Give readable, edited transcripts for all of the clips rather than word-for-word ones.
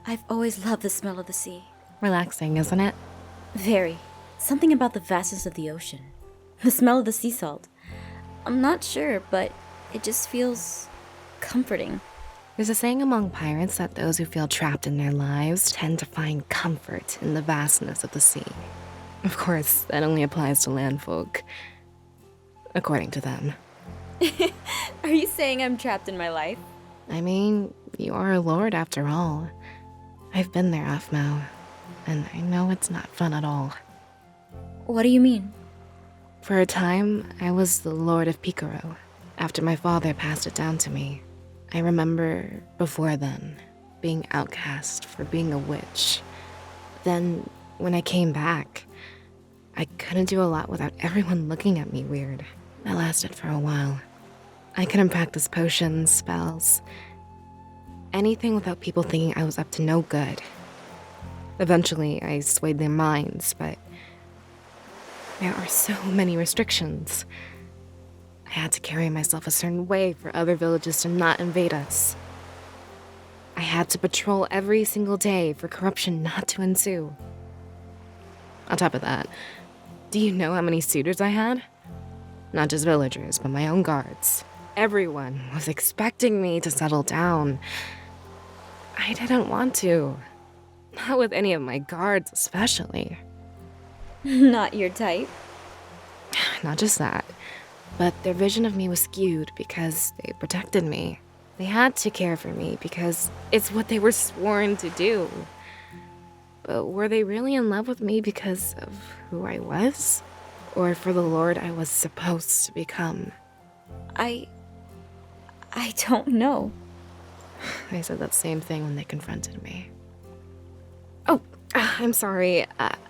I've always loved the smell of the sea. Relaxing, isn't it? Very. Something about the vastness of the ocean. The smell of the sea salt. I'm not sure, but it just feels comforting. There's a saying among pirates that those who feel trapped in their lives tend to find comfort in the vastness of the sea. Of course, that only applies to landfolk, according to them. Are you saying I'm trapped in my life? I mean, you are a lord after all. I've been there, Aphmau, and I know it's not fun at all. What do you mean? For a time, I was the Lord of Picaro, after my father passed it down to me. I remember, before then, being outcast for being a witch. Then, when I came back, I couldn't do a lot without everyone looking at me weird. That lasted for a while. I couldn't practice potions, spells, anything without people thinking I was up to no good. Eventually, I swayed their minds, but there are so many restrictions. I had to carry myself a certain way for other villages to not invade us. I had to patrol every single day for corruption not to ensue. On top of that, do you know how many suitors I had? Not just villagers, but my own guards. Everyone was expecting me to settle down. I didn't want to. Not with any of my guards, especially. Not your type. Not just that, but their vision of me was skewed because they protected me. They had to care for me because it's what they were sworn to do. But were they really in love with me because of who I was? Or for the lord I was supposed to become? I don't know. They said that same thing when they confronted me. Oh, I'm sorry.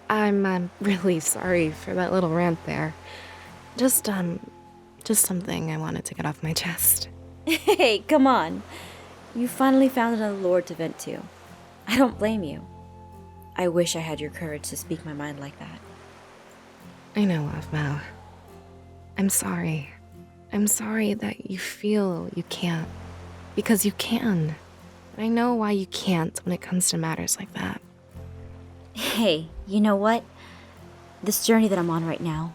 I'm really sorry for that little rant there. Just something I wanted to get off my chest. Hey, come on. You finally found another lord to vent to. I don't blame you. I wish I had your courage to speak my mind like that. I know, Aphmau. I'm sorry. I'm sorry that you feel you can't. Because you can. And I know why you can't when it comes to matters like that. Hey, you know what? This journey that I'm on right now,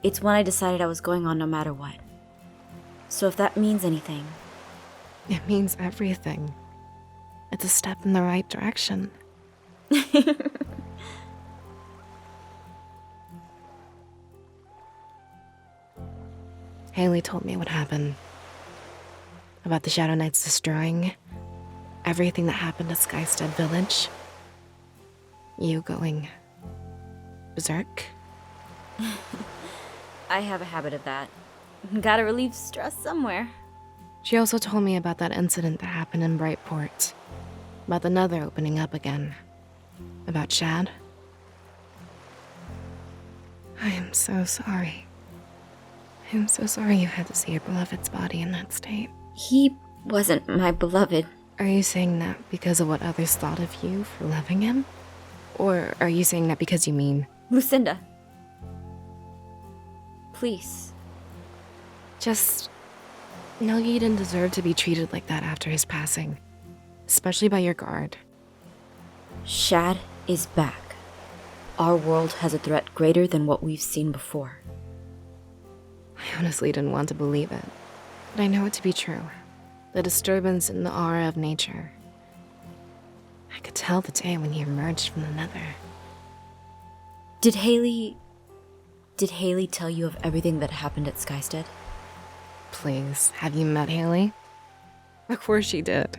it's one I decided I was going on no matter what. So if that means anything... It means everything. It's a step in the right direction. Haley told me what happened. About the Shadow Knights destroying everything that happened at Skystead Village. You going berserk? I have a habit of that. Gotta relieve stress somewhere. She also told me about that incident that happened in Brightport. About the Nether opening up again. About Shad. I am so sorry. I am so sorry you had to see your beloved's body in that state. He wasn't my beloved. Are you saying that because of what others thought of you for loving him? Or are you saying that because you mean... Lucinda. Please. Just know you didn't deserve to be treated like that after his passing. Especially by your guard. Shad is back. Our world has a threat greater than what we've seen before. I honestly didn't want to believe it. But I know it to be true. The disturbance in the aura of nature. I could tell the day when he emerged from the Nether. Did Haley tell you of everything that happened at Skystead? Please, have you met Haley? Of course she did.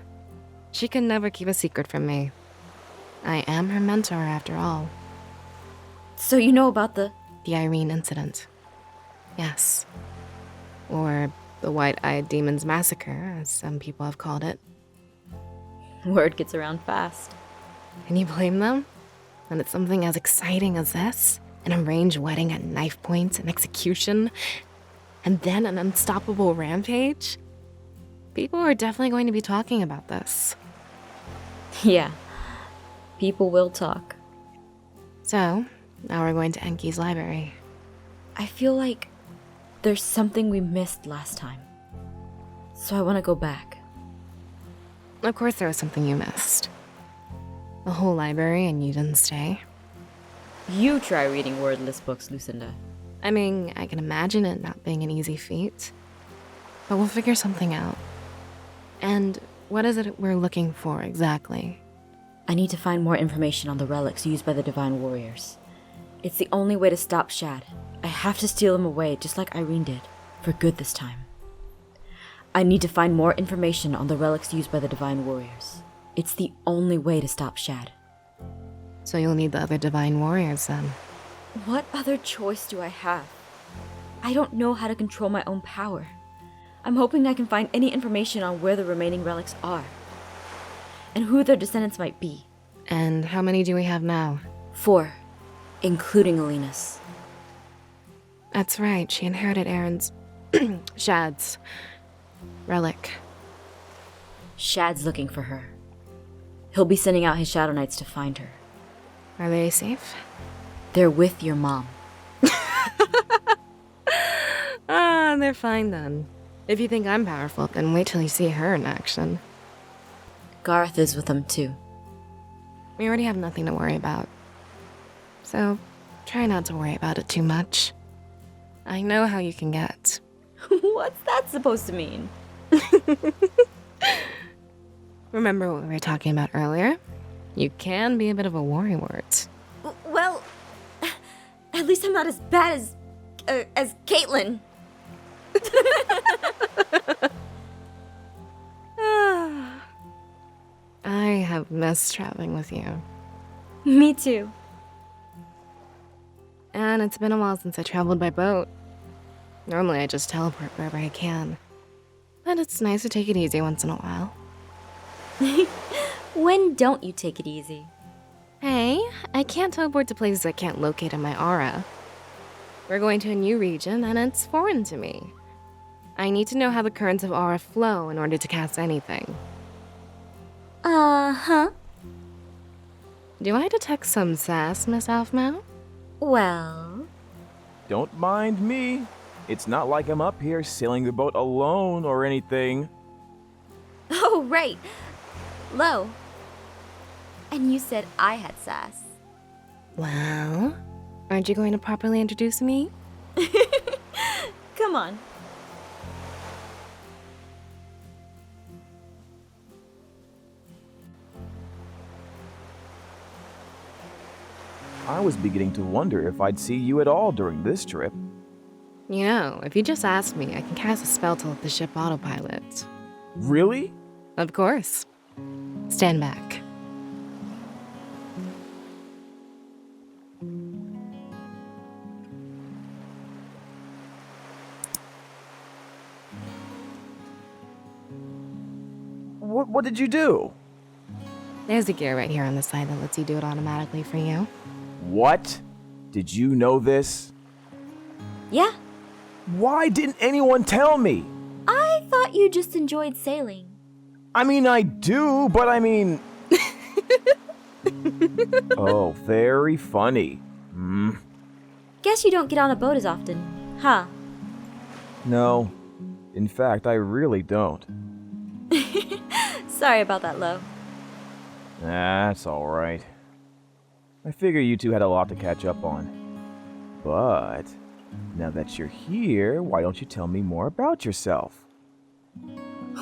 She can never keep a secret from me. I am her mentor after all. So you know about the Irene incident. Yes. Or the White-Eyed Demon's Massacre, as some people have called it. Word gets around fast. Can you blame them? When it's something as exciting as this, an arranged wedding at knife point and execution, and then an unstoppable rampage? People are definitely going to be talking about this. Yeah, people will talk. So, now we're going to Enki's library. I feel like there's something we missed last time. So I want to go back. Of course there was something you missed. A whole library and you didn't stay? You try reading wordless books, Lucinda. I mean, I can imagine it not being an easy feat. But we'll figure something out. And what is it we're looking for exactly? I need to find more information on the relics used by the Divine Warriors. It's the only way to stop Shad. I have to steal him away, just like Irene did. For good this time. I need to find more information on the relics used by the Divine Warriors. It's the only way to stop Shad. So you'll need the other Divine Warriors then. What other choice do I have? I don't know how to control my own power. I'm hoping I can find any information on where the remaining relics are. And who their descendants might be. And how many do we have now? 4, including Alina's. That's right, she inherited Aaron's... Shad's... relic. Shad's looking for her. He'll be sending out his Shadow Knights to find her. Are they safe? They're with your mom. Ah, they're fine then. If you think I'm powerful, then wait till you see her in action. Garth is with them too. We already have nothing to worry about. So, try not to worry about it too much. I know how you can get. What's that supposed to mean? Remember what we were talking about earlier? You can be a bit of a worrywart. Well, at least I'm not as bad as Caitlin. I have missed traveling with you. Me too. And it's been a while since I traveled by boat. Normally I just teleport wherever I can. But it's nice to take it easy once in a while. When don't you take it easy? Hey, I can't teleport to places I can't locate in my aura. We're going to a new region and it's foreign to me. I need to know how the currents of aura flow in order to cast anything. Uh-huh. Do I detect some sass, Miss Aphmau? Well... Don't mind me. It's not like I'm up here sailing the boat alone or anything. Oh, right. Lo. And you said I had sass. Well, aren't you going to properly introduce me? Come on. I was beginning to wonder if I'd see you at all during this trip. You know, if you just asked me, I can cast a spell to let the ship autopilot. Really? Of course. Stand back. What did you do? There's a gear right here on the side that lets you do it automatically for you. What? Did you know this? Yeah, Why didn't anyone tell me? I thought you just enjoyed sailing. I mean, I do, but I mean... Oh, very funny. Guess you don't get on a boat as often, huh? No. In fact, I really don't. Sorry about that, Lo. That's alright. I figure you two had a lot to catch up on. But, now that you're here, why don't you tell me more about yourself?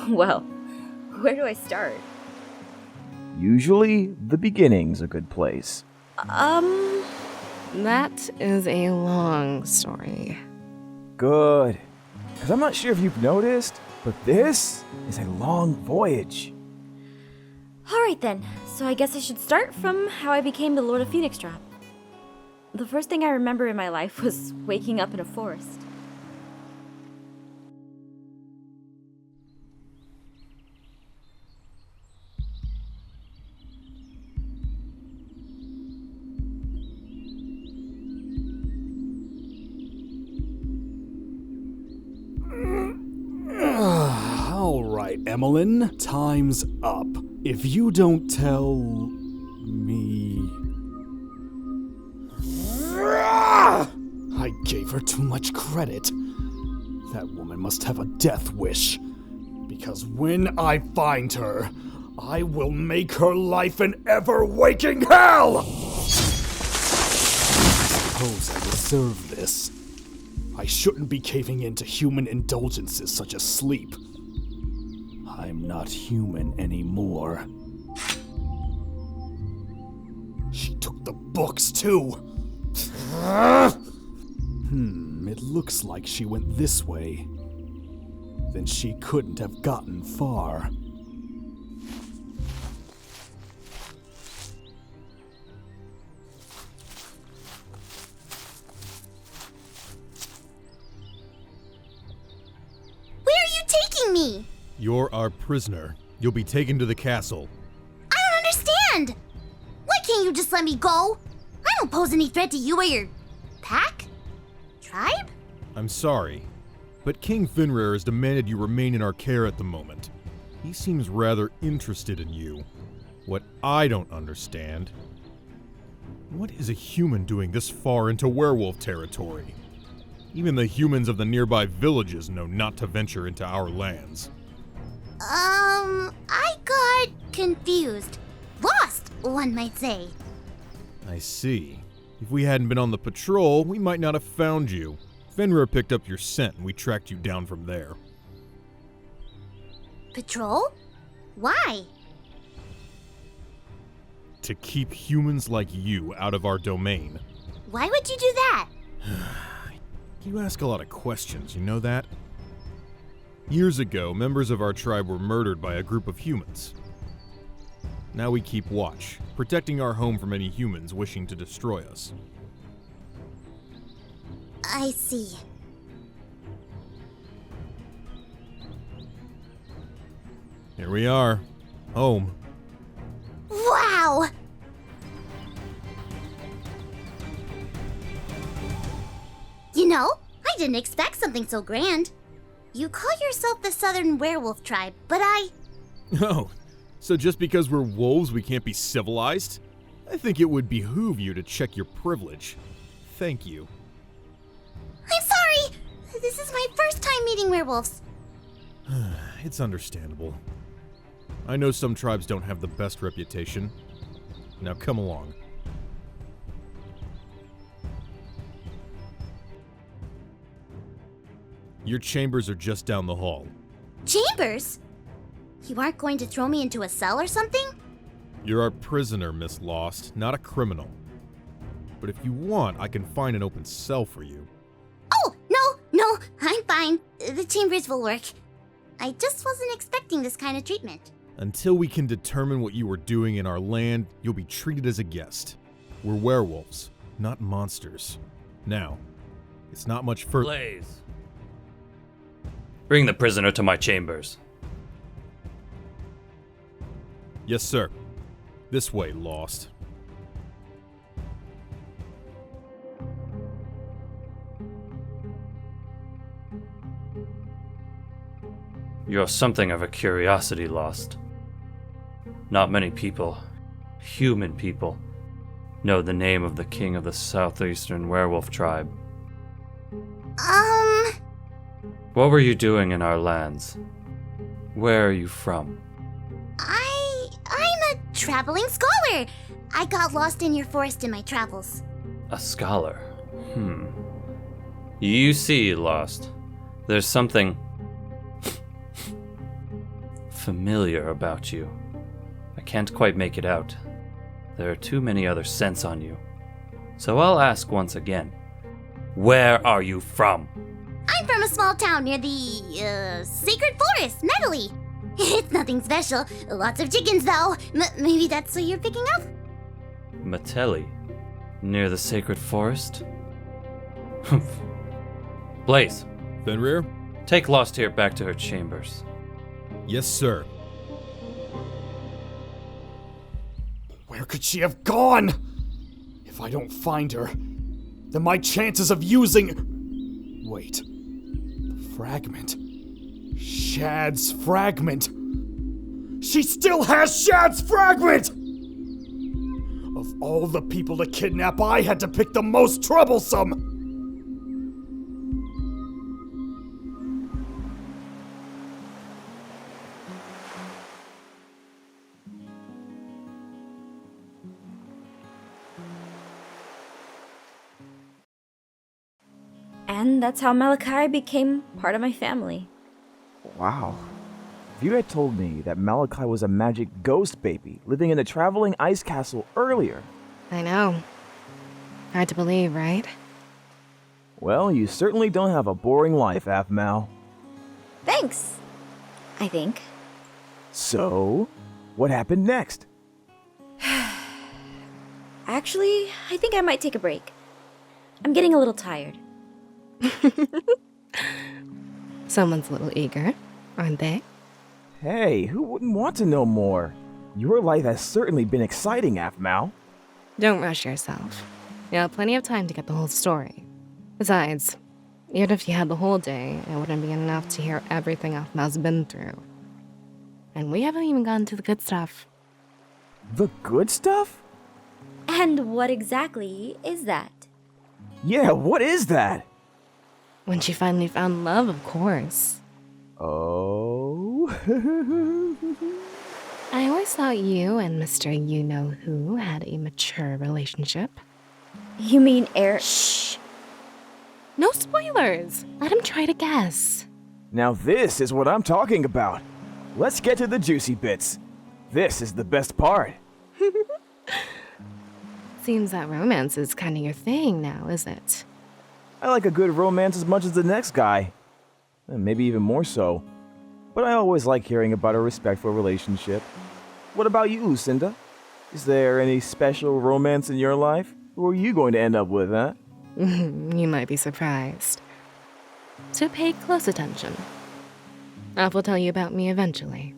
Well, where do I start? Usually, the beginning's a good place. That is a long story. Good. Because I'm not sure if you've noticed, but this is a long voyage. Alright then, so I guess I should start from how I became the Lord of Phoenix Drop. The first thing I remember in my life was waking up in a forest. All right, Emmalyn, time's up. If you don't tell me... I gave her too much credit. That woman must have a death wish. Because when I find her, I will make her life an ever-waking hell! I suppose I deserve this. I shouldn't be caving in to human indulgences such as sleep. I'm not human anymore. She took the books, too. It looks like she went this way. Then she couldn't have gotten far. Where are you taking me? You're our prisoner. You'll be taken to the castle. I don't understand. Why can't you just let me go? I don't pose any threat to you or your pack? Tribe? I'm sorry, but King Fenrir has demanded you remain in our care at the moment. He seems rather interested in you. What I don't understand, what is a human doing this far into werewolf territory? Even the humans of the nearby villages know not to venture into our lands. I got confused. Lost, one might say. I see. If we hadn't been on the patrol, we might not have found you. Fenrir picked up your scent and we tracked you down from there. Patrol? Why? To keep humans like you out of our domain. Why would you do that? You ask a lot of questions, you know that? Years ago, members of our tribe were murdered by a group of humans. Now we keep watch, protecting our home from any humans wishing to destroy us. I see. Here we are. Home. Wow! You know, I didn't expect something so grand. You call yourself the Southern Werewolf Tribe, but Oh, so just because we're wolves we can't be civilized? I think it would behoove you to check your privilege. Thank you. I'm sorry! This is my first time meeting werewolves. It's understandable. I know some tribes don't have the best reputation. Now come along. Your chambers are just down the hall. Chambers? You aren't going to throw me into a cell or something? You're our prisoner, Miss Lost, not a criminal. But if you want, I can find an open cell for you. Oh, no, I'm fine. The chambers will work. I just wasn't expecting this kind of treatment. Until we can determine what you are doing in our land, you'll be treated as a guest. We're werewolves, not monsters. Now, it's not much further. Blaze. Bring the prisoner to my chambers. Yes, sir. This way, Lost. You're something of a curiosity, Lost. Not many people, human people, know the name of the king of the Southeastern Werewolf Tribe. What were you doing in our lands? Where are you from? I'm a traveling scholar. I got lost in your forest in my travels. A scholar? You see, Lost, there's something familiar about you. I can't quite make it out. There are too many other scents on you. So I'll ask once again. Where are you from? I'm from a small town near the, sacred forest, Medley. It's nothing special. Lots of chickens, though. Maybe that's what you're picking up? Matelli? Near the sacred forest? Blaze, Fenrir? take Lost here back to her chambers. Yes, sir. Where could she have gone? If I don't find her, then my chances of using... Wait. The fragment. Shad's fragment. She still has Shad's fragment! Of all the people to kidnap, I had to pick the most troublesome! And that's how Malachi became part of my family. Wow. If you had told me that Malachi was a magic ghost baby living in a traveling ice castle earlier. I know. Hard to believe, right? Well, you certainly don't have a boring life, Aphmau. Thanks, I think. So, what happened next? Actually, I think I might take a break. I'm getting a little tired. Someone's a little eager, aren't they? Hey, who wouldn't want to know more? Your life has certainly been exciting, Aphmau. Don't rush yourself. You have plenty of time to get the whole story. Besides, even if you had the whole day, it wouldn't be enough to hear everything Aphmau's been through. And we haven't even gotten to the good stuff. The good stuff? And what exactly is that? Yeah, what is that? When she finally found love, of course. Oh. I always thought you and Mr. You-Know-Who had a mature relationship. You mean Air? Shh! No spoilers! Let him try to guess. Now this is what I'm talking about. Let's get to the juicy bits. This is the best part. Seems that romance is kind of your thing now, is it? I like a good romance as much as the next guy. And maybe even more so. But I always like hearing about a respectful relationship. What about you, Lucinda? Is there any special romance in your life? Who are you going to end up with, huh? You might be surprised. So pay close attention. Alf will tell you about me eventually.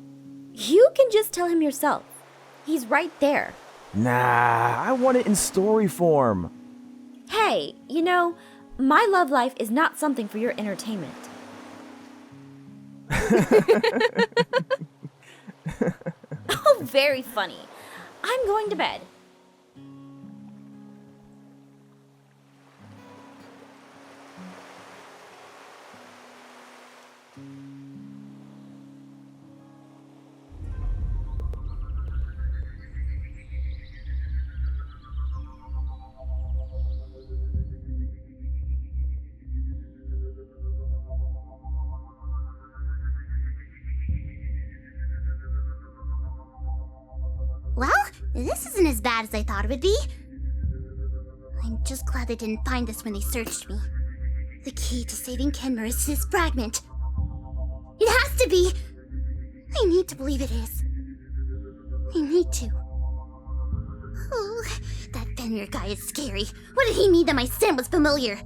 You can just tell him yourself. He's right there. Nah, I want it in story form. Hey, my love life is not something for your entertainment. Oh, very funny. I'm going to bed. Well, this isn't as bad as I thought it would be. I'm just glad they didn't find this when they searched me. The key to saving Kenmure is this fragment. It has to be! I need to believe it is. I need to. Oh, that Fenrir guy is scary. What did he mean that my scent was familiar?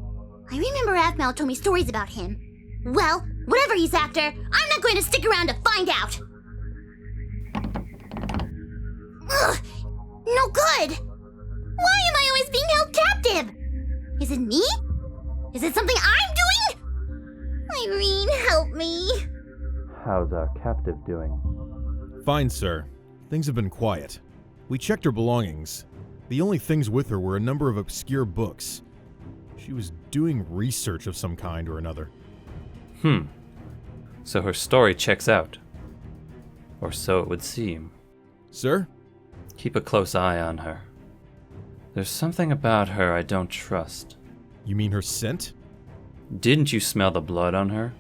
I remember Aphmau told me stories about him. Well, whatever he's after, I'm not going to stick around to find out! Ugh, no good! Why am I always being held captive? Is it me? Is it something I'm doing? Irene, help me. How's our captive doing? Fine, sir. Things have been quiet. We checked her belongings. The only things with her were a number of obscure books. She was doing research of some kind or another. So her story checks out. Or so it would seem. Sir? Keep a close eye on her. There's something about her I don't trust. You mean her scent? Didn't you smell the blood on her?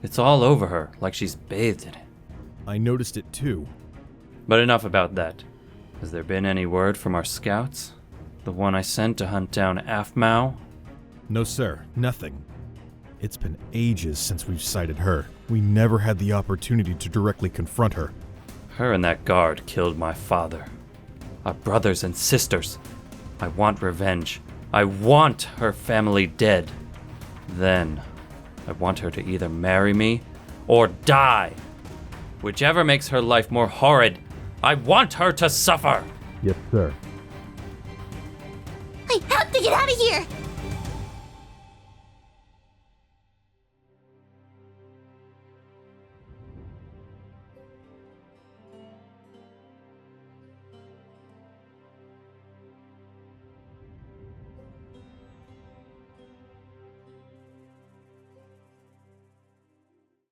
It's all over her, like she's bathed in it. I noticed it too. But enough about that. Has there been any word from our scouts? The one I sent to hunt down Aphmau? No, sir. Nothing. It's been ages since we've sighted her. We never had the opportunity to directly confront her. Her and that guard killed my father. Our brothers and sisters. I want revenge. I want her family dead. Then, I want her to either marry me or die. Whichever makes her life more horrid, I want her to suffer. Yes, sir. I have to get out of here!